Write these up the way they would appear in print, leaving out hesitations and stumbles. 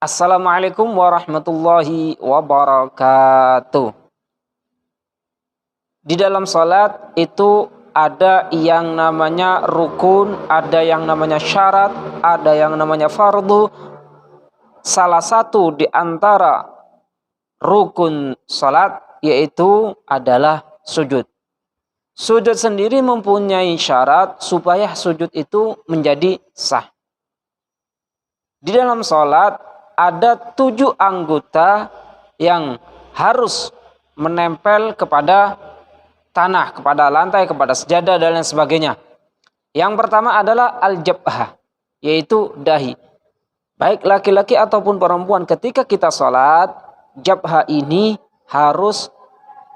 Assalamualaikum warahmatullahi wabarakatuh. Di dalam salat itu ada yang namanya rukun, ada yang namanya syarat, ada yang namanya fardu. Salah satu di antara rukun salat yaitu adalah sujud. Sujud sendiri mempunyai syarat supaya sujud itu menjadi sah. Di dalam salat ada 7 anggota yang harus menempel kepada tanah, kepada lantai, kepada sejadah dan lain sebagainya. Yang pertama adalah al-jabhah, yaitu dahi. Baik laki-laki ataupun perempuan, ketika kita sholat, jabhah ini harus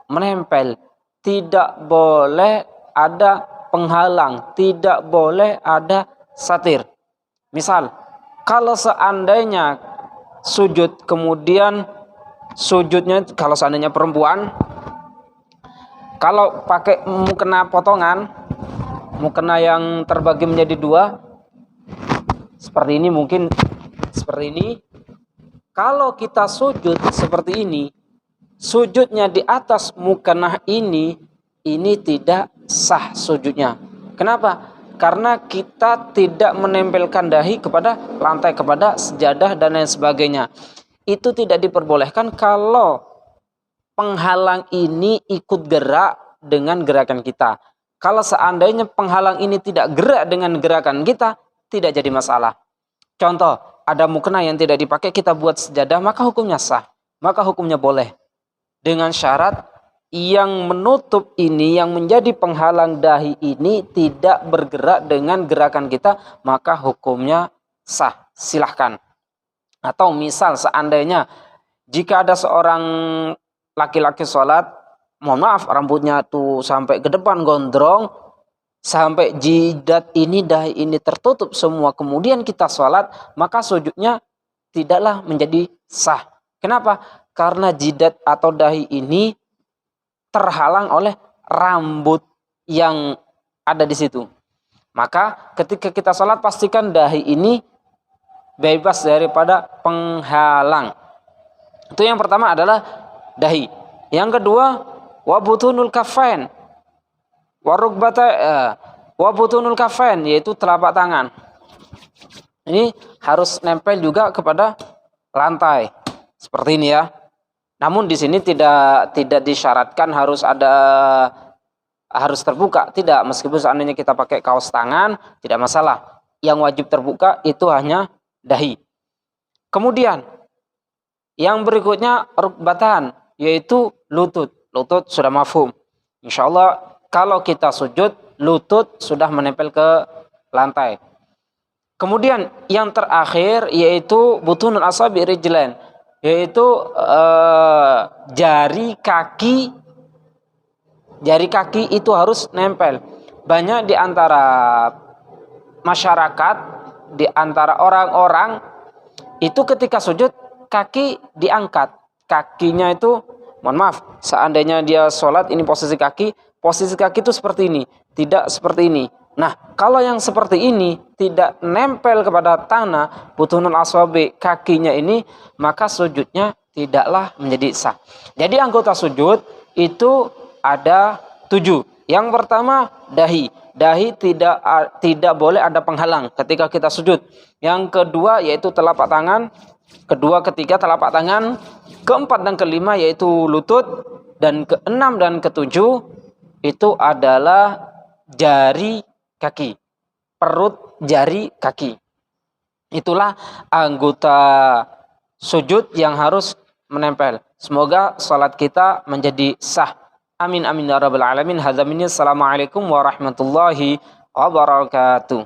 menempel. Tidak boleh ada penghalang, tidak boleh ada satir. Misal, kalau seandainya sujud, kemudian sujudnya kalau seandainya perempuan, kalau pakai mukena potongan, mukena yang terbagi menjadi 2, seperti ini, mungkin seperti ini. Kalau kita sujud seperti ini, sujudnya di atas mukena ini tidak sah sujudnya. Kenapa? Karena kita tidak menempelkan dahi kepada lantai, kepada sejadah dan lain sebagainya. Itu tidak diperbolehkan kalau penghalang ini ikut gerak dengan gerakan kita. Kalau seandainya penghalang ini tidak gerak dengan gerakan kita, tidak jadi masalah. Contoh, ada mukena yang tidak dipakai, kita buat sejadah, maka hukumnya sah, maka hukumnya boleh. Dengan syarat yang menutup ini, yang menjadi penghalang dahi ini tidak bergerak dengan gerakan kita, maka hukumnya sah, silahkan. Atau misal seandainya jika ada seorang laki-laki sholat, mohon maaf, rambutnya tuh sampai ke depan gondrong, sampai jidat ini, dahi ini tertutup semua, kemudian kita sholat, maka sujudnya tidaklah menjadi sah. Kenapa? Karena jidat atau dahi ini terhalang oleh rambut yang ada di situ. Maka ketika kita sholat, pastikan dahi ini bebas daripada penghalang. Itu yang pertama adalah dahi. Yang kedua, wabutunul kafain, wabutunul kafain, yaitu telapak tangan. Ini harus nempel juga kepada lantai, seperti ini ya. Namun di sini tidak disyaratkan harus terbuka, tidak. Meskipun seandainya kita pakai kaos tangan, tidak masalah. Yang wajib terbuka itu hanya dahi. Kemudian yang berikutnya rukbatan, yaitu lutut. Lutut sudah mafhum. Insya Allah kalau kita sujud, lutut sudah menempel ke lantai. Kemudian yang terakhir yaitu butunul asabi rijlain, yaitu jari kaki itu harus nempel. Banyak di antara masyarakat, di antara orang-orang itu ketika sujud kaki diangkat. Kakinya itu, mohon maaf, seandainya dia sholat, ini posisi kaki itu seperti ini, tidak seperti ini. Nah, kalau yang seperti ini tidak nempel kepada tanah, butunul aswabi, kakinya ini, maka sujudnya tidaklah menjadi sah. Jadi anggota sujud itu ada 7. Yang pertama dahi. Dahi tidak boleh ada penghalang ketika kita sujud. Yang kedua yaitu telapak tangan. Kedua, ketiga telapak tangan. Keempat dan kelima yaitu lutut. Dan keenam dan ketujuh itu adalah jari kaki, perut jari kaki. Itulah anggota sujud yang harus menempel. Semoga salat kita menjadi sah. Amin amin ya rabbal alamin. Hadza minni. Assalamualaikum warahmatullahi wabarakatuh.